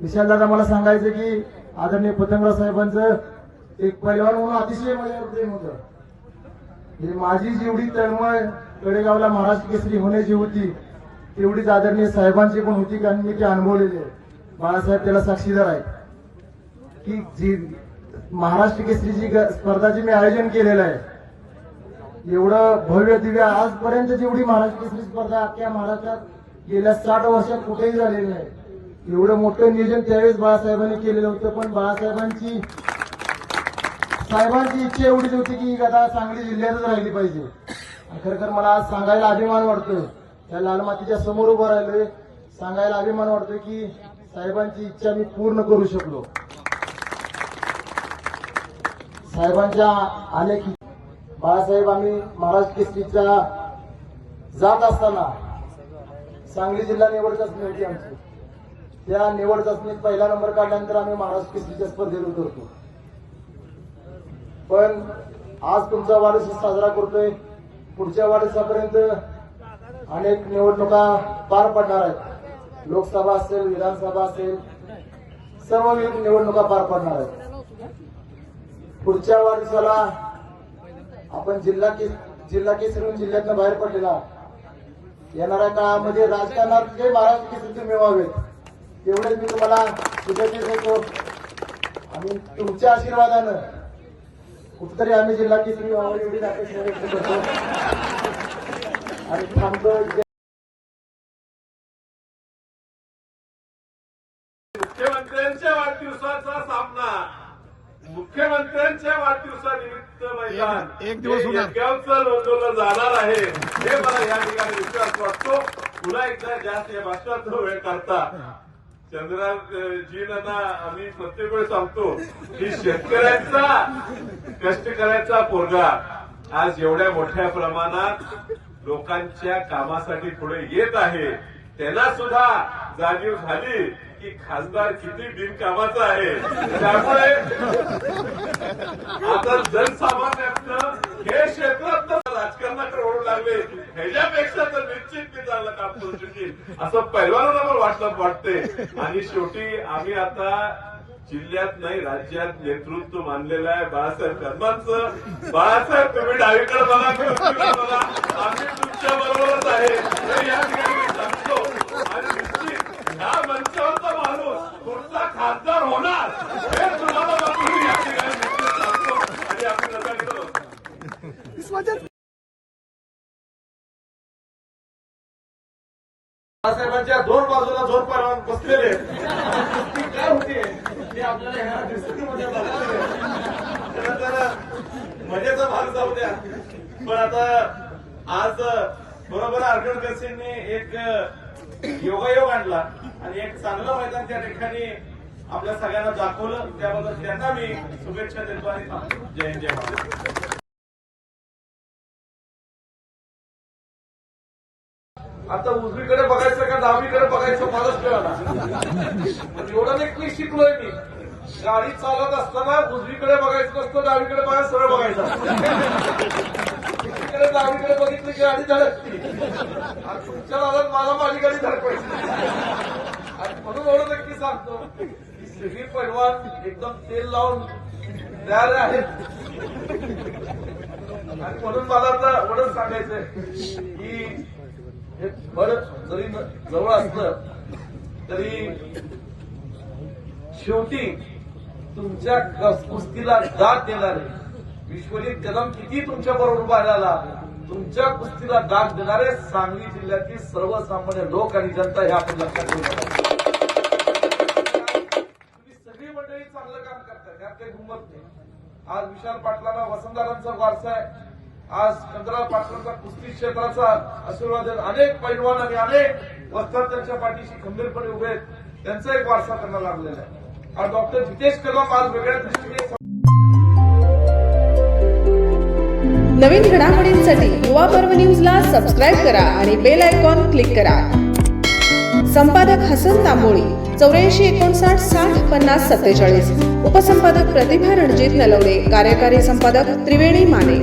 विशाल दादा मला सांगायचं की आदरणीय पतंगराव साहेबांचं एक पैलवान म्हणून अतिशय माझ्यावर प्रेम होतं. माझी जेवढी तळमळ कडेगावला महाराष्ट्र केसरी होण्याची होती तेवढीच आदरणीय साहेबांची पण होती, कारण मी ते अनुभवलेले आहे. बाळासाहेब त्याला साक्षीदार आहे की जी महाराष्ट्र केसरीची स्पर्धा जी मी आयोजन केलेलं आहे, एवढं भव्य दिव्य आजपर्यंत जेवढी महाराष्ट्र केसरी स्पर्धा अख्ख्या महाराष्ट्रात गेल्या 60 वर्षात कुठेही झालेली नाही. एवढं मोठं नियोजन त्यावेळेस बाळासाहेबांनी केलेलं होतं. पण बाळासाहेबांची इच्छा एवढीच होती की ही गदा सांगली जिल्ह्यातच राहिली पाहिजे. आणि खरं मला आज सांगायला अभिमान वाटतोय, त्या लाल मातीच्या समोर उभं राहिलोय, सांगायला अभिमान वाटतोय की साहेबांची इच्छा मी पूर्ण करू शकलो. साहेबांच्या आले की बाळासाहेब आम्ही महाराष्ट्र केसरीच्या जात असताना सांगली जिल्हा निवड चाचणी होती आमची. त्या निवड चाचणीत पहिला नंबर काढल्यानंतर आम्ही महाराष्ट्र केसरीच्या स्पर्धेत उतरतो. पण आज तुमचा वाढदिवस साजरा करतोय. पुढच्या वाढदिवसापर्यंत अनेक निवडणुका पार पडणार आहेत. लोकसभा असेल, विधानसभा असेल, सर्व निवडणुका पार पडणार आहेत. पुढच्या वाढदिवसाला आपण जिल्हा केसरीहून जिल्ह्यातनं बाहेर पडलेला येणाऱ्या काळामध्ये राजकारणात जे महाराष्ट्र केसरीचे मिळवावेत एवढेच मी तुम्हाला शुभेच्छा देतो. आणि तुमच्या आशीर्वादानं कुठतरी आम्ही जिल्हा केसरी व्हावं एवढी अपेक्षा व्यक्त करतो आणि थांबतो. मुख्यमंत्र्यांच्या वाढदिवसाचा सामना, मुख्यमंत्र्यांच्या वाढदिवसानिमित्त मैदान एक दिवस यज्ञोत्सव नोंदवलं जाणार आहे हे मला या ठिकाणी विश्वास वाटतो. पुन्हा एकदा जास्त या भाषणात वेळ करता चंद्रजींना आम्ही प्रत्येक वेळेस सांगतो की शेतकऱ्यांचा कष्टकऱ्याचा पोरगा आज एवढ्या मोठ्या प्रमाणात लोकांच्या कामासाठी पुढे येत आहे. त्यांना सुद्धा जाणीव झाली की खासदार किती बिनकामाचा आहे. त्यामुळे आता जनसामान्याचं हे क्षेत्रात राजकारणाकडे ओढू लागले, ह्याच्यापेक्षा तर निश्चित मी चांगलं काम करू शकेल असं पैलवानांना मला वाटते. आणि शेवटी आम्ही आता जिल्ह्यात नाही राज्यात नेतृत्व मानलेलं आहे बाळासाहेब कर्मांचं. बाळासाहेब तुम्ही डावीकडे बघा, बघा, आम्ही तुमच्या बरोबरच आहे हे या ठिकाणी मी सांगतो. आणि निश्चित ह्या मंचावरचा माणूस पुढचा खासदार होणार हे तुम्हाला बघून या ठिकाणी निश्चित सांगतो. आणि आपण लक्षात घेतो बाळासाहेबांच्या दोन बाजूला दोन पैलवान बसलेले काय होते ते आपल्याला ह्या दिवसामध्ये मजेचा भाग जाऊ द्या. पण आता आज बरोबर आर्गणकर सिंगने एक योगायोग आणला आणि एक चांगलं मैदान त्या ठिकाणी आपल्या सगळ्यांना दाखवलं. त्याबद्दल त्यांना मी शुभेच्छा देतो आणि जय हिंद जय महाराष्ट्र. आता उजवीकडे बघायचं का डावीकडे बघायचं मलाच कळलं. एवढं नाही शिकलोय मी. गाडी चालत असताना उजवीकडे बघायचं नसतं, डावीकडे बघायचं, सरळ बघायचं. उजवीकडे डावीकडे बघितली की गाडी धडकती आणि तुमच्या दादात मला माझी गाडी धडकायची. आणि म्हणून एवढं नक्की सांगतो की सगळी पैलवान एकदम तेल लावून तयार आहेत. आणि म्हणून मला आता एवढंच सांगायचंय की हे फळ जरी जवळ असलं तरी शेवटी तुमच्या कुस्तीला दाद देणारे विश्वजित कदम किती तुमच्या बरोबर उभा राहिला, तुमच्या कुस्तीला दाद देणारे सांगली जिल्ह्यातील सर्वसामान्य लोक आणि जनता हे आपण लक्षात ठेवू नका. तुम्ही सगळी मंडळी चांगलं काम करताय, त्यात काही गुमत नाही. आज विशाल पाटलांना वसंतदारांचा वारसा आहे. आज चंद्रराव पाटलांचा कुस्ती क्षेत्राचा आशीर्वाद अनेक पैलवान आणि अनेक वस्ताद त्यांच्या पाठीशी खंबीरपणे उभे आहेत. त्यांचा एक वारसा त्यांना लागलेला आहे. आज डॉक्टर जितेश कदम आज वेगळ्या दृष्टीने. नवीन घडामोडींसाठी युवा पर्व न्यूजला सबस्क्राईब करा आणि बेल आयकॉन क्लिक करा. संपादक हसन तांबोळी 8459 60 50 47. उपसंपादक प्रतिभा रणजित नलवडे. कार्यकारी संपादक त्रिवेणी माने.